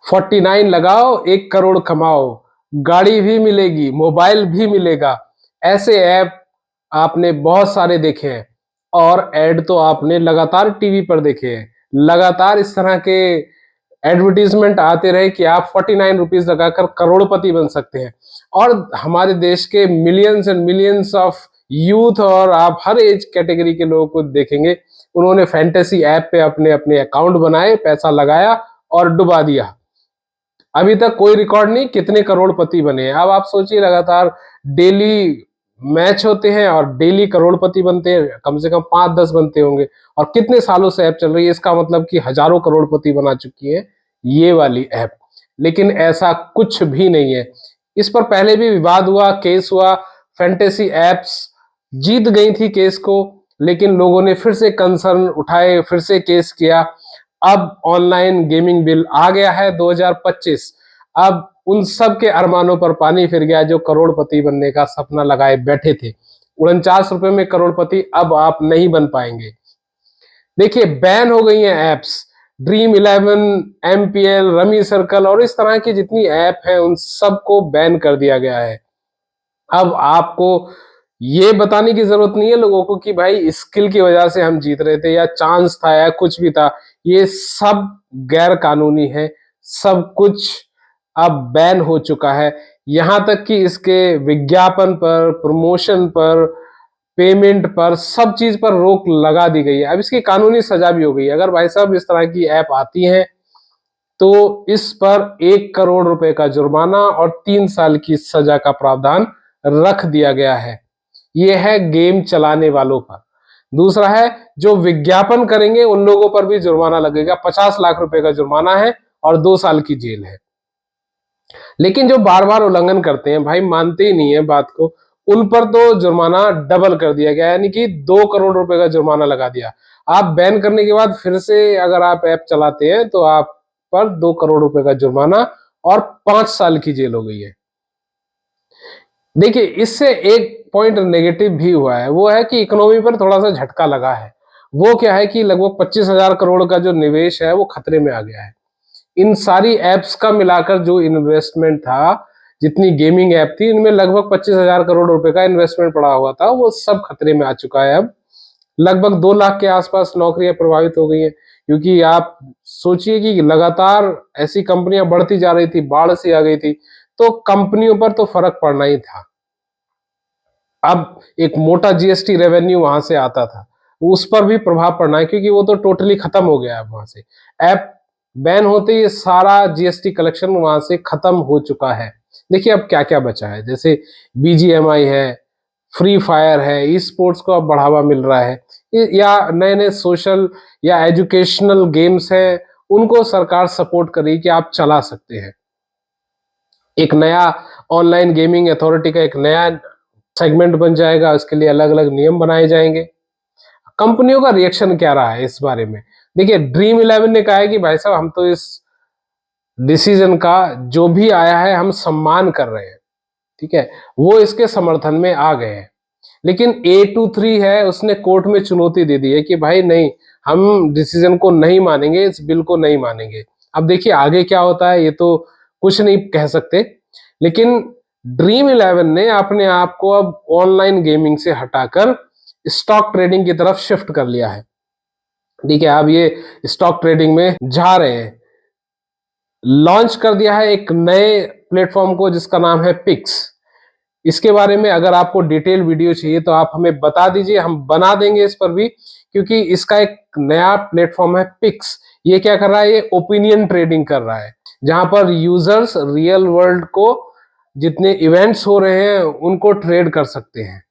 49 लगाओ 1 करोड़ कमाओ, गाड़ी भी मिलेगी, मोबाइल भी मिलेगा। ऐसे ऐप आपने बहुत सारे देखे हैं और ऐड तो आपने लगातार टीवी पर देखे हैं। लगातार इस तरह के एडवर्टीजमेंट आते रहे कि आप 49 रुपीज लगाकर करोड़पति बन सकते हैं। और हमारे देश के millions and millions of youth और आप हर एज कैटेगरी के लोगों को देखेंगे, उन्होंने फैंटेसी ऐप पे अपने अपने अकाउंट बनाए, पैसा लगाया और डुबा दिया। अभी तक कोई रिकॉर्ड नहीं कितने करोड़पति बने हैं। अब आप सोचिए, लगातार डेली मैच होते हैं और डेली करोड़पति बनते हैं, कम से कम 5-10 बनते होंगे। और कितने सालों से ऐप चल रही है, इसका मतलब कि हजारों करोड़पति बना चुकी है ये वाली ऐप। लेकिन ऐसा कुछ भी नहीं है। इस पर पहले भी विवाद हुआ, केस हुआ, फैंटेसी एप्स जीत गई थी केस को, लेकिन लोगों ने फिर से कंसर्न उठाए, फिर से केस किया। अब ऑनलाइन गेमिंग बिल आ गया है 2025। अब उन सब के अरमानों पर पानी फिर गया जो करोड़पति बनने का सपना लगाए बैठे थे। 49 रुपए में करोड़पति अब आप नहीं बन पाएंगे। देखिए, बैन हो गई हैं apps, dream 11, MPL, rummy circle और इस तरह की जितनी ऐप है उन सबको बैन कर दिया गया है। अब आपको ये बताने की जरूरत नहीं है लोगों को कि भाई स्किल की वजह से हम जीत रहे थे या चांस था या कुछ भी था। ये सब गैर कानूनी है, सब कुछ अब बैन हो चुका है। यहां तक कि इसके विज्ञापन पर, प्रमोशन पर, पेमेंट पर, सब चीज पर रोक लगा दी गई है। अब इसकी कानूनी सजा भी हो गई है। अगर भाई साहब इस तरह की ऐप आती है तो इस पर 1 करोड़ रुपए का जुर्माना और 3 साल की सजा का प्रावधान रख दिया गया है। यह है गेम चलाने वालों पर। दूसरा है जो विज्ञापन करेंगे उन लोगों पर भी जुर्माना लगेगा। 50 लाख रुपए का जुर्माना है और 2 साल की जेल है। लेकिन जो बार बार उल्लंघन करते हैं, भाई मानते ही नहीं है बात को, उन पर तो जुर्माना डबल कर दिया गया, यानी कि 2 करोड़ रुपए का जुर्माना लगा दिया। आप बैन करने के बाद फिर से अगर आप ऐप चलाते हैं तो आप पर 2 करोड़ रुपए का जुर्माना और 5 साल की जेल हो गई है। देखिए, इससे एक पॉइंट नेगेटिव भी हुआ है, वो है कि इकोनॉमी पर थोड़ा सा झटका लगा है। वो क्या है कि लगभग 25,000 करोड़ का जो निवेश है वो खतरे में आ गया है। इन सारी एप्स का मिलाकर जो इन्वेस्टमेंट था, जितनी गेमिंग ऐप थी, इनमें लगभग 25,000 करोड़ रुपए का इन्वेस्टमेंट पड़ा हुआ था, वो सब खतरे में आ चुका है। अब लगभग 2 लाख के आसपास नौकरियां प्रभावित हो गई हैं, क्योंकि आप सोचिए कि लगातार ऐसी कंपनियां बढ़ती जा रही थी, बाढ़ सी आ गई थी, तो कंपनियों पर तो फर्क पड़ना ही था। अब एक मोटा जीएसटी रेवेन्यू वहां से आता था, उस पर भी प्रभाव पड़ना है, क्योंकि वो तो टोटली खत्म हो गया है वहां से। ऐप बैन होते ही सारा जीएसटी कलेक्शन वहां से खत्म हो चुका है। देखिए अब क्या क्या बचा है, जैसे बीजीएमआई है, फ्री फायर है, ई स्पोर्ट्स को अब बढ़ावा मिल रहा है, या नए नए सोशल या एजुकेशनल गेम्स हैं, उनको सरकार सपोर्ट कर रही है कि आप चला सकते हैं। एक नया ऑनलाइन गेमिंग अथॉरिटी का एक नया सेगमेंट बन जाएगा, इसके लिए अलग अलग नियम बनाए जाएंगे। कंपनियों का रिएक्शन क्या रहा है इस बारे में? देखिए, ड्रीम 11 ने कहा है कि भाई साहब हम तो इस डिसीजन का जो भी आया है हम सम्मान कर रहे हैं, ठीक है, वो इसके समर्थन में आ गए हैं। लेकिन A23 है, उसने कोर्ट में चुनौती दे दी है कि भाई नहीं, हम डिसीजन को नहीं मानेंगे, इस बिल को नहीं मानेंगे। अब देखिए आगे क्या होता है, ये तो कुछ नहीं कह सकते। लेकिन ड्रीम 11 ने अपने आप को अब ऑनलाइन गेमिंग से हटाकर स्टॉक ट्रेडिंग की तरफ शिफ्ट कर लिया है, ठीक है। अब ये स्टॉक ट्रेडिंग में जा रहे हैं। लॉन्च कर दिया है एक नए प्लेटफॉर्म को जिसका नाम है पिक्स। इसके बारे में अगर आपको डिटेल वीडियो चाहिए तो आप हमें बता दीजिए, हम बना देंगे इस पर भी, क्योंकि इसका एक नया प्लेटफॉर्म है पिक्स। ये क्या कर रहा है, ये ओपिनियन ट्रेडिंग कर रहा है, जहां पर यूजर्स रियल वर्ल्ड को जितने इवेंट्स हो रहे हैं उनको ट्रेड कर सकते हैं।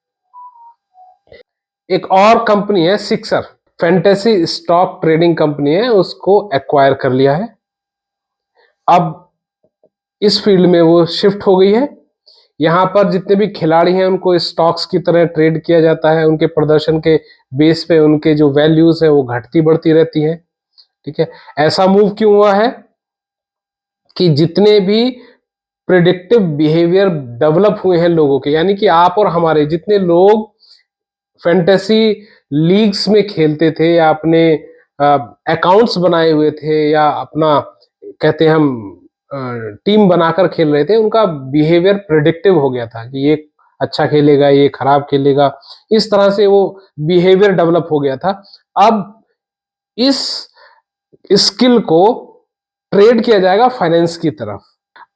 एक और कंपनी है sixer, fantasy stock trading company है, उसको एक्वायर कर लिया है। अब इस फील्ड में वो शिफ्ट हो गई है। यहाँ पर जितने भी खिलाड़ी हैं उनको स्टॉक्स की तरह ट्रेड किया जाता है, उनके प्रदर्शन के बेस पे उनके जो वैल्यूज है वो घटती बढ़ती रहती है, ठीक है। ऐसा मूव क्यों हुआ है कि जितने भी प्रिडिक्टिव बिहेवियर डेवलप हुए हैं लोगों के, यानी कि आप और हमारे जितने लोग फैंटेसी लीग्स में खेलते थे या अपने अकाउंट्स बनाए हुए थे या अपना कहते हैं हम टीम बनाकर खेल रहे थे, उनका बिहेवियर प्रिडिक्टिव हो गया था कि ये अच्छा खेलेगा, ये खराब खेलेगा, इस तरह से वो बिहेवियर डेवलप हो गया था। अब इस स्किल को ट्रेड किया जाएगा फाइनेंस की तरफ।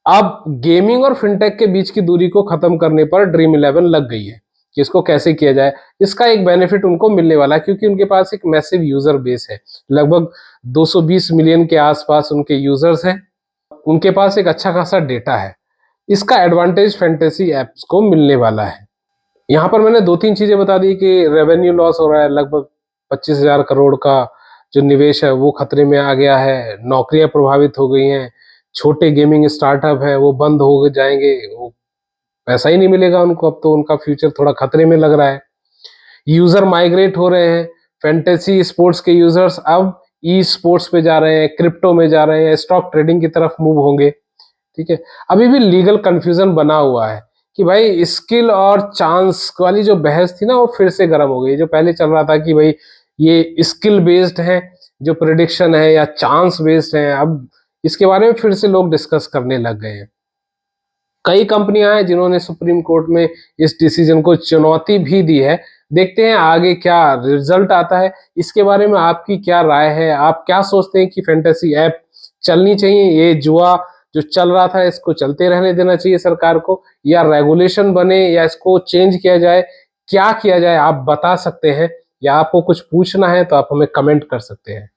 अब गेमिंग और फिनटेक के बीच की दूरी को खत्म करने पर ड्रीम इलेवन लग गई है कि इसको कैसे किया जाए। इसका एक बेनिफिट उनको मिलने वाला है क्योंकि उनके पास एक मैसिव यूजर बेस है, लगभग 220 मिलियन के आसपास उनके यूजर्स हैं, उनके पास एक अच्छा खासा डेटा है। इसका एडवांटेज फैंटेसी एप्स को मिलने वाला है। यहाँ पर मैंने 2-3 चीजें बता दी कि रेवेन्यू लॉस हो रहा है, लगभग 25,000 करोड़ का जो निवेश है वो खतरे में आ गया है, नौकरियां प्रभावित हो गई हैं, छोटे गेमिंग स्टार्टअप है वो बंद हो जाएंगे, वो पैसा ही नहीं मिलेगा उनको, अब तो उनका फ्यूचर थोड़ा खतरे में लग रहा है। यूजर माइग्रेट हो रहे हैं, फैंटेसी स्पोर्ट्स के यूजर्स अब ई स्पोर्ट्स पे जा रहे हैं, क्रिप्टो में जा रहे हैं, स्टॉक ट्रेडिंग की तरफ मूव होंगे। ठीक है, अभी भी लीगल कंफ्यूजन बना हुआ है कि भाई स्किल और चांस वाली जो बहस थी ना वो फिर से गर्म हो गई। जो पहले चल रहा था कि भाई ये स्किल बेस्ड है जो प्रिडिक्शन है या चांस बेस्ड है, अब इसके बारे में फिर से लोग डिस्कस करने लग गए हैं। कई कंपनियां हैं जिन्होंने सुप्रीम कोर्ट में इस डिसीजन को चुनौती भी दी है। देखते हैं आगे क्या रिजल्ट आता है। इसके बारे में आपकी क्या राय है? आप क्या सोचते हैं कि फैंटेसी ऐप चलनी चाहिए, ये जुआ जो चल रहा था इसको चलते रहने देना चाहिए सरकार को, या रेगुलेशन बने या इसको चेंज किया जाए? क्या किया जाए आप बता सकते हैं, या आपको कुछ पूछना है तो आप हमें कमेंट कर सकते हैं।